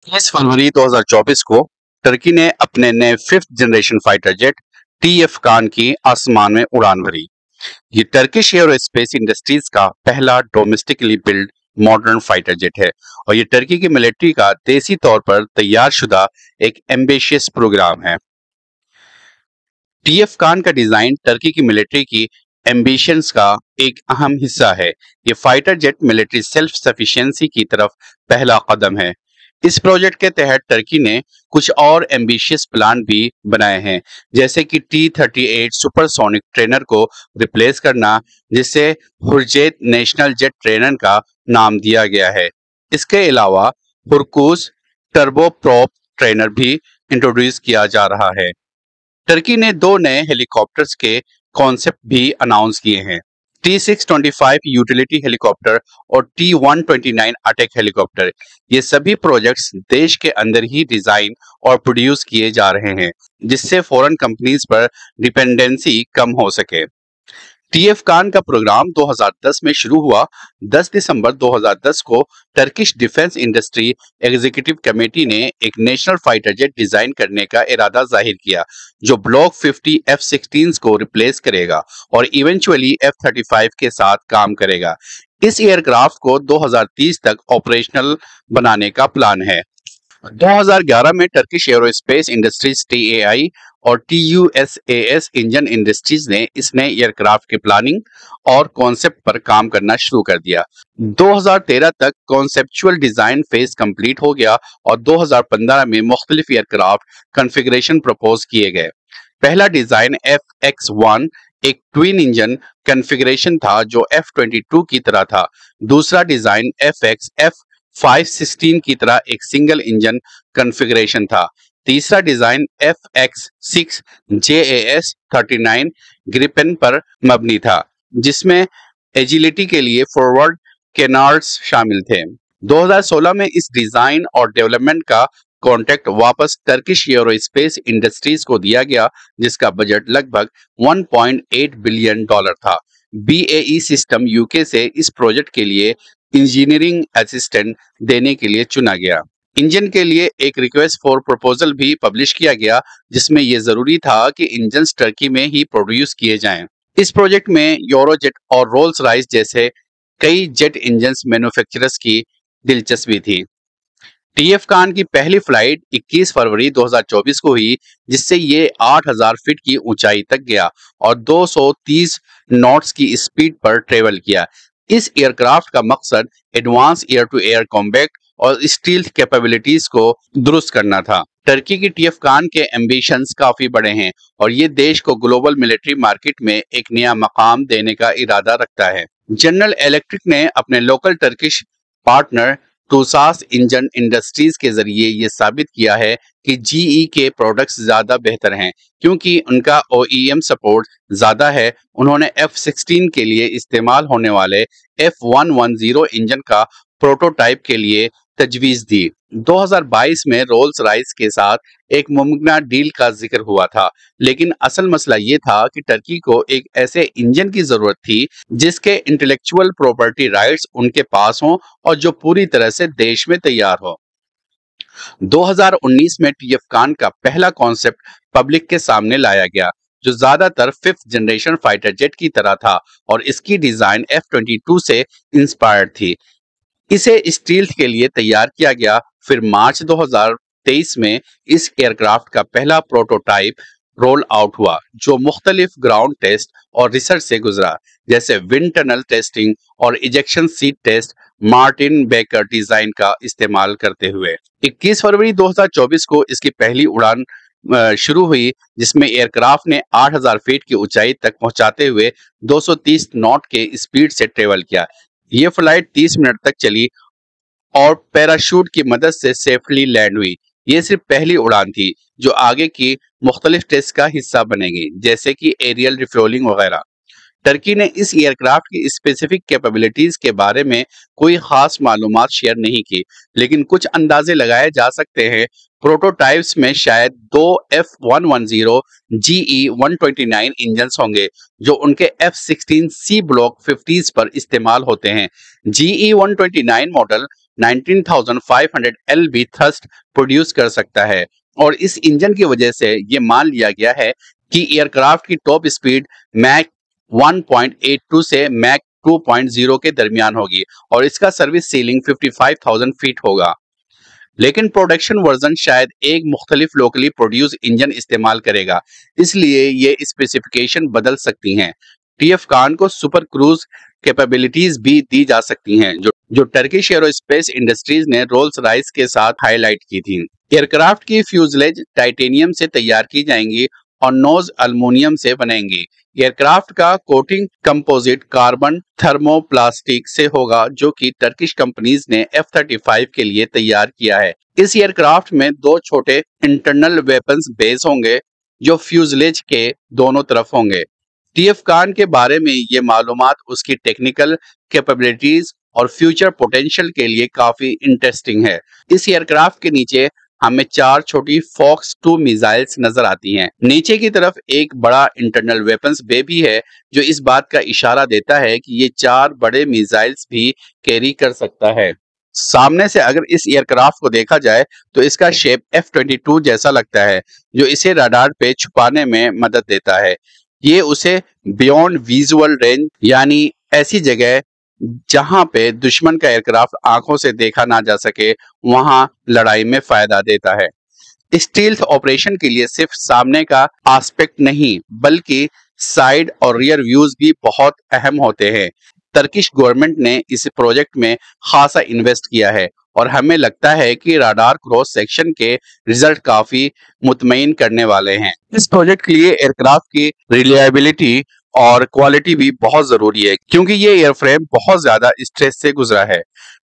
21 फरवरी 2024 को टर्की ने अपने नए fifth generation fighter jet TF Kaan की आसमान में उड़ान भरी। ये टर्किश एयरोस्पेस इंडस्ट्रीज का पहला domestically build modern fighter jet है और ये टर्की की मिलिट्री का देसी तौर पर तैयार शुदा एक एम्बिशियस प्रोग्राम है। टीएफ कान का डिजाइन टर्की की मिलिट्री की एम्बिशंस का एक अहम हिस्सा है। ये fighter jet military self sufficiency की तरफ पहला कदम है। इस प्रोजेक्ट के तहत टर्की ने कुछ और एम्बिशियस प्लान भी बनाए हैं, जैसे कि T-38 सुपरसोनिक ट्रेनर को रिप्लेस करना, जिसे हुरजेत नेशनल जेट ट्रेनर का नाम दिया गया है। इसके अलावा हुरकुज टर्बोप्रोप ट्रेनर भी इंट्रोड्यूस किया जा रहा है। टर्की ने दो नए हेलीकॉप्टर्स के कॉन्सेप्ट भी अनाउंस किए हैं, T-625 यूटिलिटी हेलीकॉप्टर और T-129 अटैक हेलीकॉप्टर। ये सभी प्रोजेक्ट्स देश के अंदर ही डिजाइन और प्रोड्यूस किए जा रहे हैं, जिससे फॉरेन कंपनीज पर डिपेंडेंसी कम हो सके। टीएफ कान का प्रोग्राम 2010 में शुरू हुआ। 10 दिसंबर 2010 को Turkish defence industry executive committee ने एक नेशनल फाइटर जेट डिजाइन करने का इरादा जाहिर किया, जो ब्लॉक 50 F-16 को रिप्लेस करेगा और इवेंचुअली F-35 के साथ काम करेगा। इस एयरक्राफ्ट को 2030 तक ऑपरेशनल बनाने का प्लान है। 2011 में टर्किश एयरोस्पेस इंडस्ट्रीज टीएआई और टीयूएसएएस इंजन इंडस्ट्रीज ने इस नए एयरक्राफ्ट के प्लानिंग और कॉन्सेप्ट पर काम करना शुरू कर दिया। 2013 तक कॉन्सेप्चुअल डिजाइन फेज कंप्लीट हो गया और 2015 में मुख्तलिफ एयरक्राफ्ट कॉन्फ़िगरेशन प्रपोज किए गए। पहला डिजाइन FX-1 एक ट्विन इंजन कॉन्फ़िगरेशन था जो F-22 की तरह था। दूसरा डिजाइन FX-F516 की तरह एक सिंगल इंजन कॉन्फ़िगरेशन था। तीसरा डिजाइन FX-6 JAS-39 ग्रिपेन पर मबनी था, जिसमें एजिलिटी के लिए फॉरवर्ड कैनार्ड्स शामिल थे। 2016 में इस डिजाइन और डेवलपमेंट का कॉन्ट्रैक्ट वापस टर्किश एयरोस्पेस इंडस्ट्रीज को दिया गया, जिसका बजट लगभग $1.8 बिलियन था। BAE सिस्टम यूके से इस प्रोजेक्ट के लिए इंजीनियरिंग असिस्टेंट देने के लिए चुना गया। इंजन के लिए एक रिक्वेस्ट फॉर प्रपोजल भी पब्लिश किया गया, जिसमें यह जरूरी था कि इंजन टर्की में ही प्रोड्यूस किए जाएं। इस प्रोजेक्ट में यूरोजेट और रोल्स रॉयस जैसे कई जेट इंजन मैन्युफैक्चरर्स की दिलचस्पी थी। टीएफ कान की पहली फ्लाइट 21 फरवरी 2024 को हुई, जिससे ये 8000 फीट की ऊंचाई तक गया और 230 नॉट्स की स्पीड पर ट्रेवल किया। इस एयरक्राफ्ट का मकसद advance air to air combat और स्टील्थ कैपेबिलिटीज को दुरुस्त करना था। टर्की की टीएफ कान के एम्बिशंस काफी बड़े हैं और ये देश को ग्लोबल मिलिट्री मार्केट में एक नया मकाम देने का इरादा रखता है। जनरल इलेक्ट्रिक ने अपने local Turkish partner Tusas engine industries के जरिए ये साबित किया है कि जीई के प्रोडक्ट्स ज्यादा बेहतर हैं, क्योंकि उनका OEM सपोर्ट ज्यादा है। उन्होंने F-16 के लिए इस्तेमाल होने वाले F110 इंजन का प्रोटोटाइप के लिए तजवीज दी। 2022 में रोल्स रॉयस के साथ एक मुमकिन डील का जिक्र हुआ था, लेकिन असल मसला ये था कि टर्की को एक ऐसे इंजन की जरूरत थी जिसके इंटेलेक्चुअल प्रॉपर्टी राइट्स उनके पास हों और जो पूरी तरह से देश में तैयार हो। 2019 में टीएफ कान का पहला कॉन्सेप्ट पब्लिक के सामने लाया गया, जो ज्यादातर फिफ्थ जनरेशन फाइटर जेट की तरह था और इसकी डिजाइन F-22 से इंस्पायर्ड थी। इसे स्टील्थ के लिए तैयार किया गया। फिर मार्च 2023 में इस एयरक्राफ्ट का पहला प्रोटोटाइप रोल आउट हुआ, जो मुख्तलिफ ग्राउंड टेस्ट और रिसर्च से गुजरा, जैसे विंड टनल टेस्टिंग और ejection seat test, Martin Baker design का इस्तेमाल करते हुए। 21 फरवरी 2024 को इसकी पहली उड़ान शुरू हुई, जिसमें एयरक्राफ्ट ने 8000 फीट की ऊंचाई तक पहुंचाते हुए 230 नॉट के स्पीड से ट्रेवल किया। ये फ्लाइट 30 मिनट तक चली और पैराशूट की मदद से सेफली लैंड हुई। ये सिर्फ पहली उड़ान थी, जो आगे की मुख्तलिफ टेस्ट का हिस्सा बनेगी, जैसे कि एरियल रिफ्यूलिंग वगैरह। टर्की ने इस एयरक्राफ्ट की स्पेसिफिक कैपेबिलिटीज के बारे में कोई खास मालूमात शेयर नहीं की, लेकिन कुछ अंदाजे लगाए जा सकते हैं। प्रोटोटाइप्स में शायद दो F110 GE-129 इंजन्स होंगे, जो उनके F-16C ब्लॉक 50s पर इस्तेमाल होते हैं। GE-129 model 19,500 LB thrust produce कर सकता है और इस इंजन की वजह से ये मान लिया गया है कि एयरक्राफ्ट की टॉप स्पीड मैक 1.82 से मैक 2.0 के दरमियान होगी और इसका सर्विस सीलिंग 55,000 फीट होगा। लेकिन प्रोडक्शन वर्जन शायद एक मुख्तलिफ लोकली प्रोड्यूस इंजन इस्तेमाल करेगा, इसलिए ये स्पेसिफिकेशन बदल सकती हैं। टीएफ कान को सुपर क्रूज कैपेबिलिटीज भी दी जा सकती हैं जो टर्किश एरोस्पेस इंडस्ट्रीज ने रोल्स रॉयस के साथ हाईलाइट की थी। एयरक्राफ्ट की फ्यूजलेज टाइटेनियम से तैयार की जाएंगी और नोज अल्मुनियम से बनेंगी। एयरक्राफ्ट का कोटिंग कंपोजिट कार्बन थर्मोप्लास्टिक से होगा जो कि टर्किश कंपनीज ने F-35 के लिए तैयार किया है। इस एयरक्राफ्ट में दो छोटे इंटरनल वेपन्स बेस होंगे जो फ्यूजलेज के दोनों तरफ होंगे। टीएफ कान के बारे में ये मालूमात उसकी टेक्निकल कैपेबिलिटीज और फ्यूचर पोटेंशियल के लिए काफी इंटरेस्टिंग है। इस एयरक्राफ्ट के नीचे हमें 4 छोटी फॉक्स 2 मिसाइल्स नजर आती हैं। नीचे की तरफ एक बड़ा इंटरनल वेपन्स बे भी है जो इस बात का इशारा देता है कि ये 4 बड़े मिसाइल्स भी कैरी कर सकता है। सामने से अगर इस एयरक्राफ्ट को देखा जाए तो इसका शेप F-22 जैसा लगता है जो इसे रडार पे छुपाने में मदद देता है। ये उसे बियॉन्ड विजुअल रेंज यानी ऐसी जगह जहां पे दुश्मन का एयरक्राफ्ट आंखों से देखा ना जा सके वहां लड़ाई में फायदा देता है। स्टील्थ ऑपरेशन के लिए सिर्फ सामने का एस्पेक्ट नहीं बल्कि साइड और रियर व्यूज भी बहुत अहम होते हैं। टर्किश गवर्नमेंट ने इस प्रोजेक्ट में खासा इन्वेस्ट किया है और हमें लगता है कि राडार क्रॉस सेक्शन के रिजल्ट काफी मुतमईन करने वाले हैं। इस प्रोजेक्ट के लिए एयरक्राफ्ट की रिलायबिलिटी और क्वालिटी भी बहुत जरूरी है क्योंकि ये एयरफ्रेम बहुत ज्यादा स्ट्रेस से गुजरा है।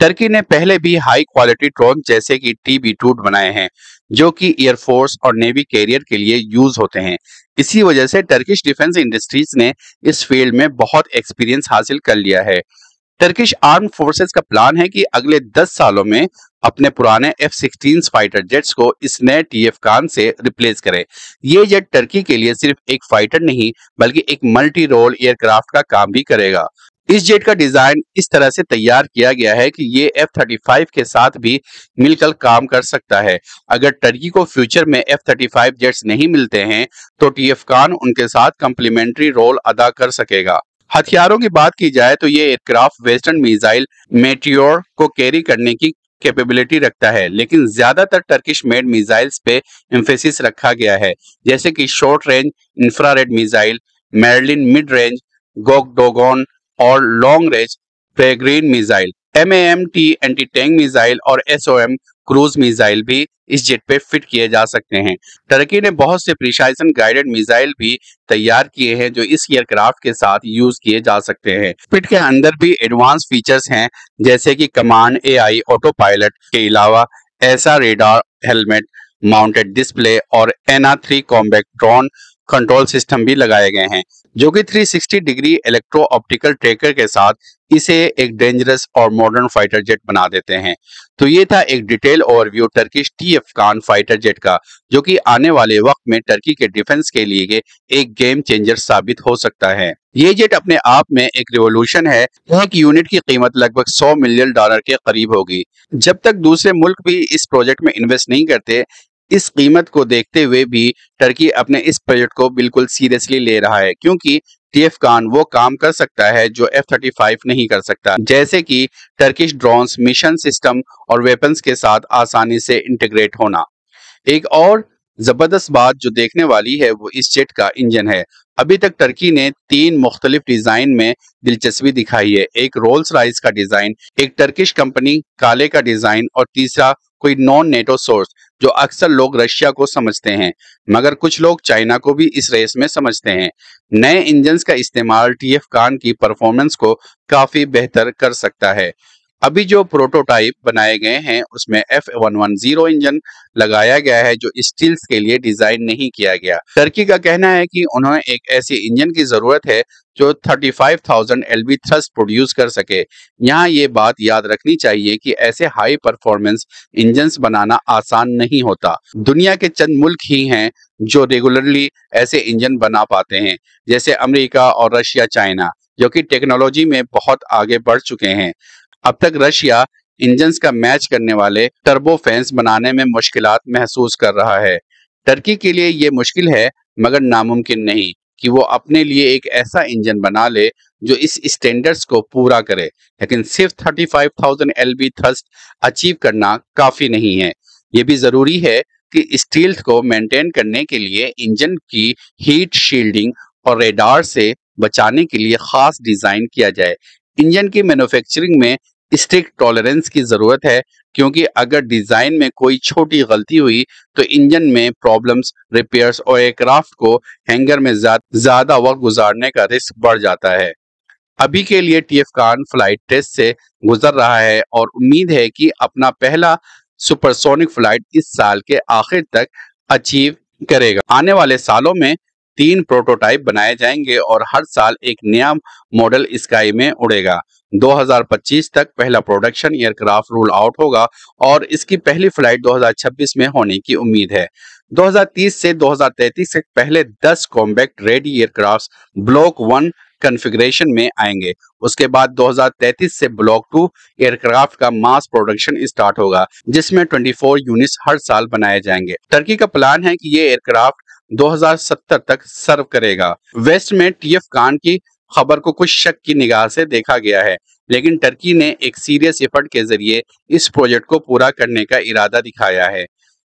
टर्की ने पहले भी हाई क्वालिटी ड्रोन जैसे कि TB2 बनाए हैं जो कि एयरफोर्स और नेवी कैरियर के लिए यूज होते हैं। इसी वजह से टर्किश डिफेंस इंडस्ट्रीज ने इस फील्ड में बहुत एक्सपीरियंस हासिल कर लिया है। टर्किश आर्म फोर्सेस का प्लान है कि अगले 10 सालों में अपने पुराने F-16 फाइटर जेट्स को इस नए टीएफ कान से रिप्लेस करें। ये जेट टर्की के लिए सिर्फ एक फाइटर नहीं बल्कि एक मल्टी रोल एयरक्राफ्ट का काम भी करेगा। इस जेट का डिजाइन इस तरह से तैयार किया गया है कि ये F-35 के साथ भी मिलकर काम कर सकता है। अगर टर्की को फ्यूचर में F-35 जेट्स नहीं मिलते हैं तो टीएफ कान उनके साथ कंप्लीमेंट्री रोल अदा कर सकेगा। हथियारों की बात की जाए तो ये एयरक्राफ्ट वेस्टर्न मिसाइल मेटियोर को कैरी करने की कैपेबिलिटी रखता है, लेकिन ज्यादातर टर्किश मेड मिसाइल्स पे एम्फेसिस रखा गया है जैसे कि short range infrared missile, Merlin mid range, Gokdogan और long range Peregrine missile. MAMT anti tank missile और SOM क्रूज मिसाइल भी इस जेट पे फिट किए जा सकते हैं। टर्की ने बहुत से प्रिसाइजन गाइडेड मिसाइल भी तैयार किए हैं जो इस एयरक्राफ्ट के साथ यूज किए जा सकते हैं। पिट के अंदर भी एडवांस फीचर्स हैं जैसे कि कमांड AI ऑटो पायलट के अलावा ऐसा रेडार हेलमेट माउंटेड डिस्प्ले और NR3 combat drone control system भी लगाए गए हैं जो कि 360 डिग्री इलेक्ट्रो ऑप्टिकल ट्रैकर के साथ इसे एक डेंजरस और मॉडर्न फाइटर जेट बना देते हैं। तो ये था एक डिटेल ओवरव्यू टर्किश टीएफ कान फाइटर जेट का जो कि आने वाले वक्त में टर्की के डिफेंस के लिए एक गेम चेंजर साबित हो सकता है। ये जेट अपने आप में एक रिवॉल्यूशन है। एक यूनिट की कीमत लगभग $100 मिलियन के करीब होगी। जब तक दूसरे मुल्क भी इस प्रोजेक्ट में इन्वेस्ट नहीं करते, इस कीमत को देखते हुए भी टर्की अपने इस प्रोजेक्ट को बिल्कुल सीरियसली ले रहा है क्योंकि टीएफ कान वो काम कर सकता है जो F-35 नहीं कर सकता, जैसे कि टर्किश ड्रोन्स, मिशन सिस्टम और वेपन्स के साथ आसानी से इंटीग्रेट होना। एक और जबरदस्त बात जो देखने वाली है वो इस जेट का इंजन है। अभी तक टर्की ने 3 मुख्तलिफ डिजाइन में दिलचस्पी दिखाई है। एक रोल्स रॉयस का डिजाइन, एक टर्किश कंपनी काले का डिजाइन और तीसरा कोई नॉन नेटो सोर्स जो अक्सर लोग रशिया को समझते हैं मगर कुछ लोग चाइना को भी इस रेस में समझते हैं। नए इंजन्स का इस्तेमाल टीएफ कान की परफॉर्मेंस को काफी बेहतर कर सकता है। अभी जो प्रोटोटाइप बनाए गए हैं उसमें F110 इंजन लगाया गया है जो स्टील्स के लिए डिजाइन नहीं किया गया। टर्की का कहना है कि उन्हें एक ऐसे इंजन की जरूरत है जो 35,000 LB थ्रस्ट प्रोड्यूस कर सके। यहाँ ये बात याद रखनी चाहिए कि ऐसे हाई परफॉर्मेंस इंजन्स बनाना आसान नहीं होता। दुनिया के चंद मुल्क ही हैं जो रेगुलरली ऐसे इंजन बना पाते हैं जैसे अमेरिका और रशिया, चाइना जो कि टेक्नोलॉजी में बहुत आगे बढ़ चुके हैं। अब तक रशिया इंजन्स का मैच करने वाले टर्बोफैन्स बनाने में मुश्किलात महसूस कर रहा है। टर्की के लिए ये मुश्किल है मगर नामुमकिन नहीं कि वो अपने लिए एक ऐसा इंजन बना ले जो इस स्टैंडर्ड्स को पूरा करे, लेकिन सिर्फ 35,000 एलबी थ्रस्ट अचीव करना काफी नहीं है। ये भी जरूरी है कि स्टील्थ को मेंटेन करने के लिए इंजन की हीट शील्डिंग और रेडार से बचाने के लिए खास डिजाइन किया जाए। इंजन की मैन्युफैक्चरिंग में स्ट्रिक्ट टॉलरेंस की जरूरत है, क्योंकि अगर डिजाइन में कोई छोटी गलती हुई तो इंजन में प्रॉब्लम्स, रिपेयर्स और एयरक्राफ्ट को हैंगर में ज्यादा वक्त गुजारने का रिस्क बढ़ जाता है। अभी के लिए टीएफ खान फ्लाइट टेस्ट से गुजर रहा है और उम्मीद है कि अपना पहला सुपरसोनिक फ्लाइट इस साल के आखिर तक अचीव करेगा। आने वाले सालों में 3 प्रोटोटाइप बनाए जाएंगे और हर साल एक नया मॉडल स्काई में उड़ेगा। 2025 तक पहला प्रोडक्शन एयरक्राफ्ट रूल आउट होगा और इसकी पहली फ्लाइट 2026 में होने की उम्मीद है। 2030 से 2033 तक पहले 10 combat ready aircraft block 1 configuration में आएंगे। उसके बाद 2033 से ब्लॉक 2 एयरक्राफ्ट का मास प्रोडक्शन स्टार्ट होगा, जिसमें 24 यूनिट्स हर साल बनाए जाएंगे। टर्की का प्लान है कि ये एयरक्राफ्ट 2070 तक सर्व करेगा। वेस्ट में टीएफ खान की खबर को कुछ शक की निगाह से देखा गया है, लेकिन टर्की ने एक सीरियस एफर्ट के जरिए इस प्रोजेक्ट को पूरा करने का इरादा दिखाया है।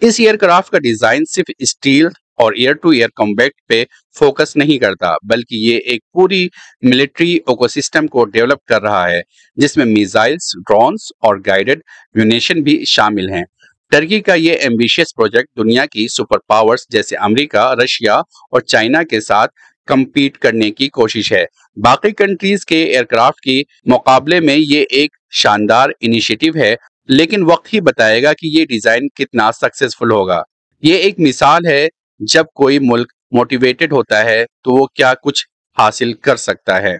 इस एयरक्राफ्ट का डिजाइन सिर्फ स्टील और एयर टू एयर कॉम्बैट पे फोकस नहीं करता, बल्कि ये एक पूरी मिलिट्री इकोसिस्टम को डेवलप कर रहा है, जिसमें मिसाइल्स, ड्रोन्स और गाइडेड म्यूनिशन भी शामिल हैं। टर्की का ये एम्बिशियस प्रोजेक्ट दुनिया की सुपर पावर्स जैसे अमेरिका, रशिया और चाइना के साथ compete करने की कोशिश है। बाकी कंट्रीज के एयरक्राफ्ट के मुकाबले में ये एक शानदार इनिशिएटिव है, लेकिन वक्त ही बताएगा कि ये डिजाइन कितना सक्सेसफुल होगा। ये एक मिसाल है, जब कोई मुल्क मोटिवेटेड होता है तो वो क्या कुछ हासिल कर सकता है।